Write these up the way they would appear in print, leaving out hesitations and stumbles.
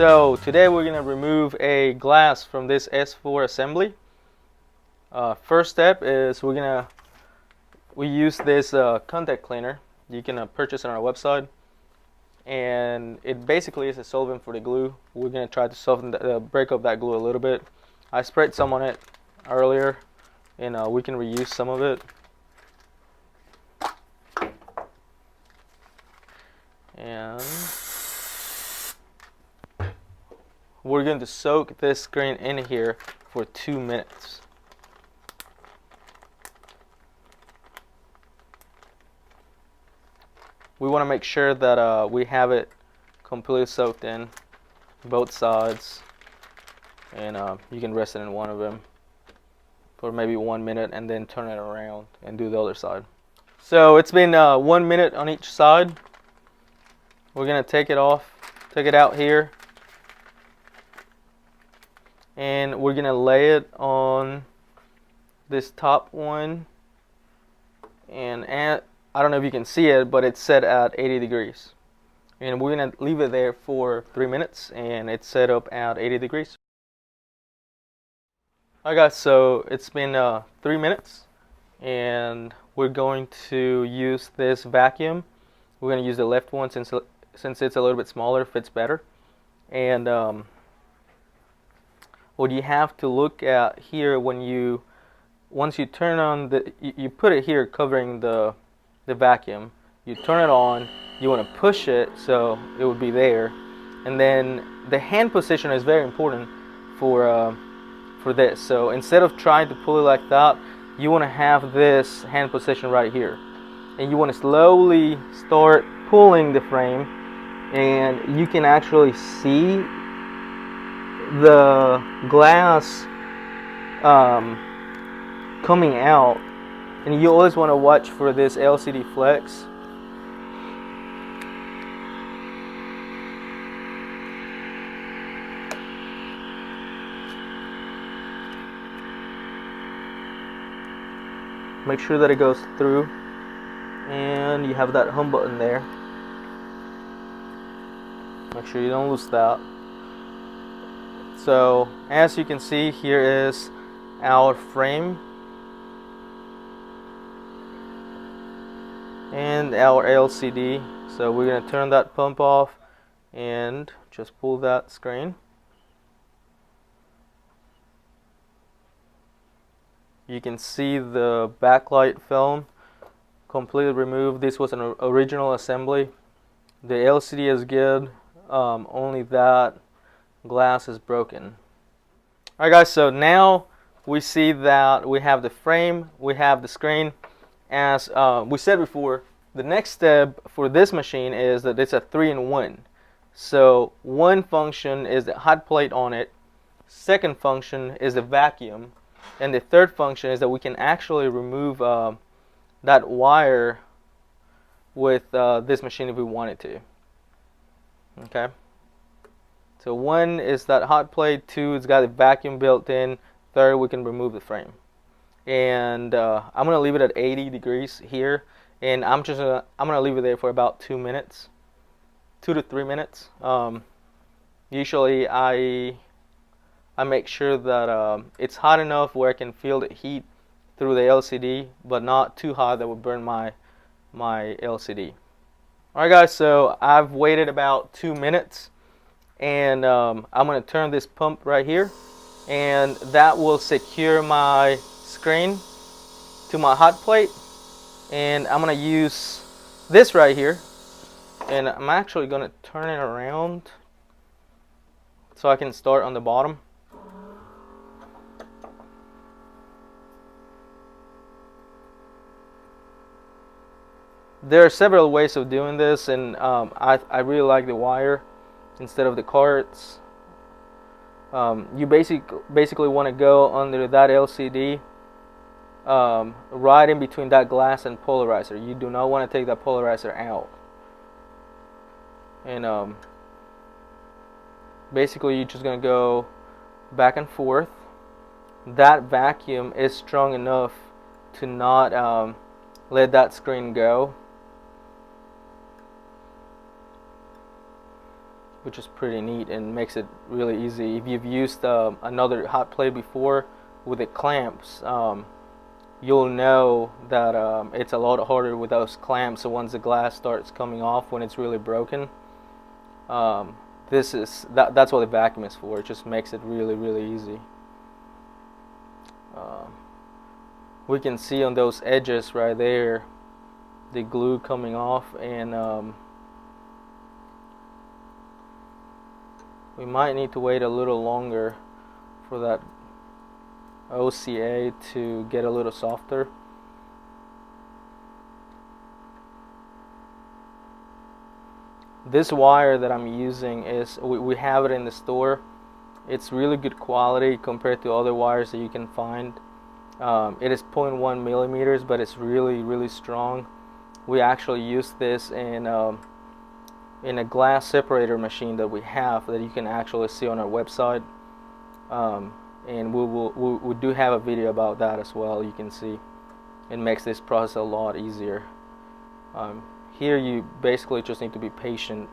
So today we're going to remove a glass from this S4 assembly. First step is we use this contact cleaner. You can purchase it on our website, and it basically is a solvent for the glue. We're going to try to soften break up that glue a little bit. I sprayed some on it earlier, and we can reuse some of it. And we're going to soak this screen in here for 2 minutes. We want to make sure that we have it completely soaked in, both sides, and you can rest it in one of them for maybe 1 minute and then turn it around and do the other side. So it's been 1 minute on each side. We're going to take it out here, and we're going to lay it on this top one, and I don't know if you can see it, but it's set at 80 degrees. And we're going to leave it there for 3 minutes, and it's set up at 80 degrees. Alright guys, so it's been 3 minutes, and we're going to use this vacuum. We're going to use the left one since it's a little bit smaller, fits better. And what you have to look at here once you turn on you put it here covering the vacuum, you turn it on, you want to push it so it would be there, and then the hand position is very important for this. So instead of trying to pull it like that, you want to have this hand position right here, and you want to slowly start pulling the frame, and you can actually see the glass coming out. And you always want to watch for this LCD flex. Make sure that it goes through, and you have that home button there. Make sure you don't lose that. So as you can see, here is our frame and our LCD. So we're going to turn that pump off and just pull that screen. You can see the backlight film completely removed. This was an original assembly. The LCD is good, only that glass is broken. Alright guys, so now we see that we have the frame, we have the screen. As we said before, the next step for this machine is that it's a 3-in-1. So one function is the hot plate on it, second function is the vacuum, and the third function is that we can actually remove that wire with this machine if we wanted to. Okay. So one is that hot plate, two, it's got a vacuum built in, third, we can remove the frame. And I'm going to leave it at 80 degrees here, and I'm going to leave it there for about 2 minutes, 2 to 3 minutes. Usually I make sure that it's hot enough where I can feel the heat through the LCD, but not too hot that would burn my LCD. Alright guys, so I've waited about 2 minutes, and I'm going to turn this pump right here, and that will secure my screen to my hot plate. And I'm going to use this right here, and I'm actually going to turn it around so I can start on the bottom. There are several ways of doing this, and I really like the wire instead of the cards. You basically want to go under that LCD, right in between that glass and polarizer. You do not want to take that polarizer out. And basically you're just going to go back and forth. That vacuum is strong enough to not let that screen go. which is pretty neat and makes it really easy. If you've used another hot plate before with the clamps, you'll know that it's a lot harder with those clamps. So once the glass starts coming off when it's really broken, that's what the vacuum is for. It just makes it really easy. We can see on those edges right there the glue coming off, and we might need to wait a little longer for that OCA to get a little softer. This wire that I'm using is, we have it in the store. It's really good quality compared to other wires that you can find. It is 0.1 millimeters, but it's really strong. We actually use this in a glass separator machine that we have, that you can actually see on our website. And we do have a video about that as well. You can see it makes this process a lot easier. Here you basically just need to be patient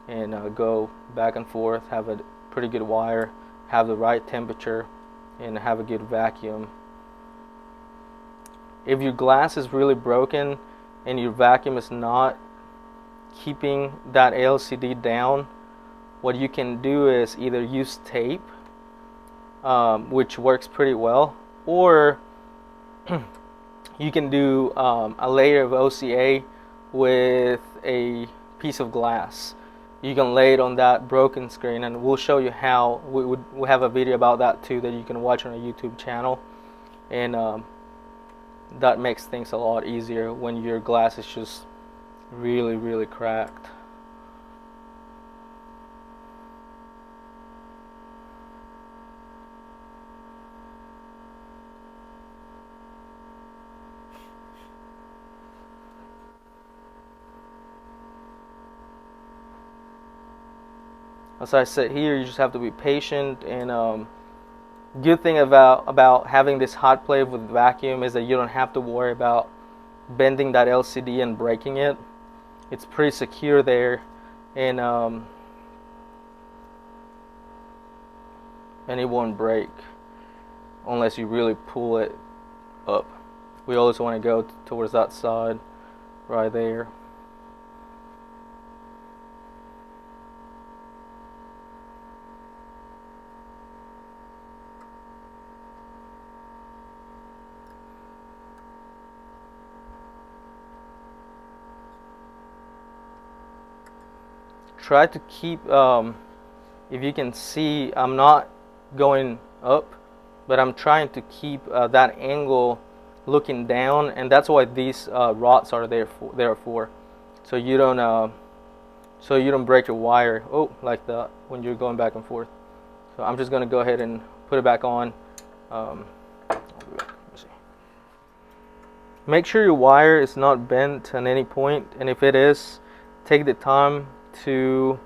and go back and forth, have a pretty good wire, have the right temperature, and have a good vacuum. If your glass is really broken and your vacuum is not keeping that LCD down, what you can do is either use tape, which works pretty well, or you can do a layer of OCA with a piece of glass. You can lay it on that broken screen, and we'll show you how. We have a video about that too that you can watch on our YouTube channel, and that makes things a lot easier when your glass is just really cracked. As I said, here you just have to be patient, and good thing about having this hot plate with vacuum is that you don't have to worry about bending that LCD and breaking it. It's pretty secure there, and it won't break unless you really pull it up. We always want to go towards that side right there. Try to keep, if you can see, I'm not going up, but I'm trying to keep that angle looking down, and that's why these rods are there for, so you don't break your wire like that when you're going back and forth. So I'm just going to go ahead and put it back on. Make sure your wire is not bent at any point, and if it is, take the time to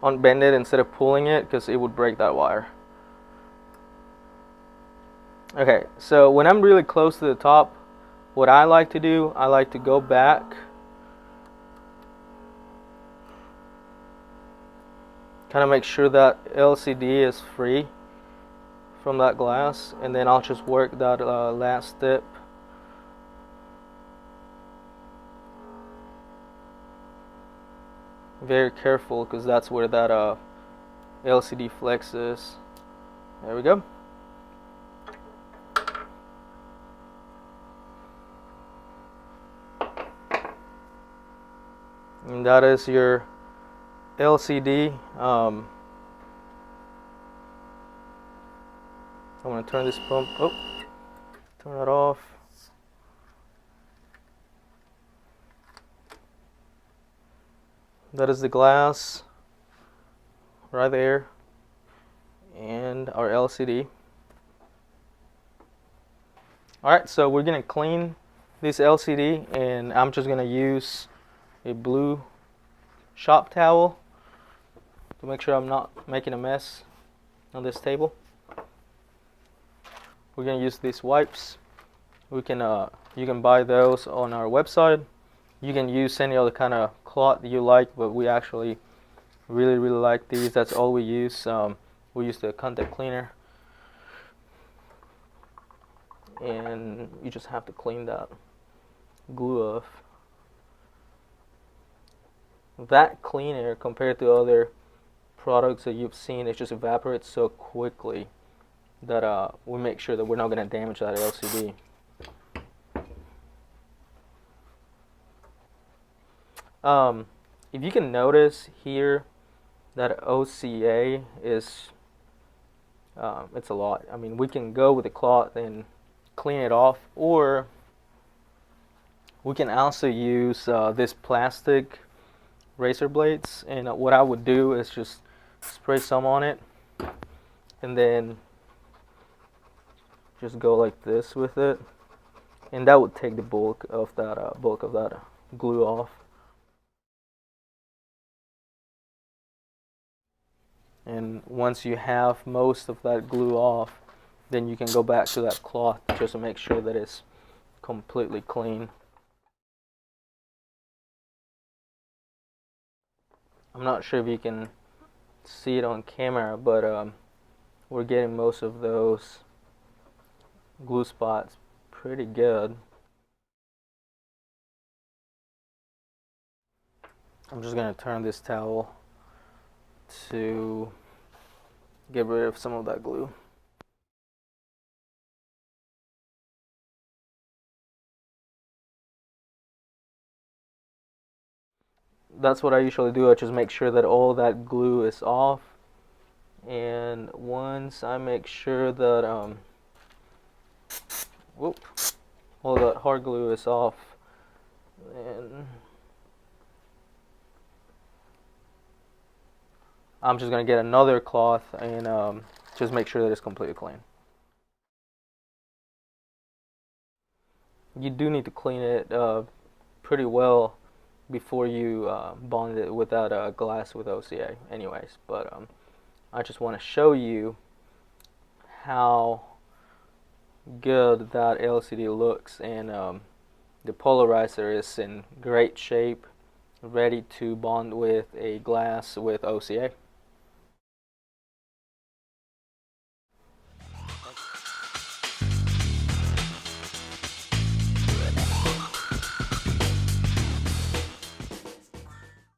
unbend it instead of pulling it, because it would break that wire. Okay, so when I'm really close to the top, what I like to do, I like to go back, kind of make sure that LCD is free from that glass, and then I'll just work that last step. Very careful, because that's where that LCD flex is. There we go. And that is your LCD. I'm going to turn this pump. Turn it off. That is the glass right there, and our LCD. Alright, so we're going to clean this LCD, and I'm just going to use a blue shop towel to make sure I'm not making a mess on this table. We're going to use these wipes. You can buy those on our website. You can use any other kind of cloth you like, but we actually really like these. That's all we use. We use the contact cleaner, and you just have to clean that glue off. That cleaner, compared to other products that you've seen, it just evaporates so quickly that we make sure that we're not going to damage that LCD. If you can notice here, that OCA is, it's a lot. I mean, we can go with the cloth and clean it off, or we can also use this plastic razor blades, and what I would do is just spray some on it and then just go like this with it, and that would take the bulk of that glue off. And once you have most of that glue off, then you can go back to that cloth just to make sure that it's completely clean. I'm not sure if you can see it on camera, but we're getting most of those glue spots pretty good. I'm just going to turn this towel to get rid of some of that glue. That's what I usually do. I just make sure that all that glue is off, and once I make sure that all that hard glue is off, then I'm just going to get another cloth and just make sure that it's completely clean. You do need to clean it pretty well before you bond it with that glass with OCA anyways, but I just want to show you how good that LCD looks, and the polarizer is in great shape, ready to bond with a glass with OCA.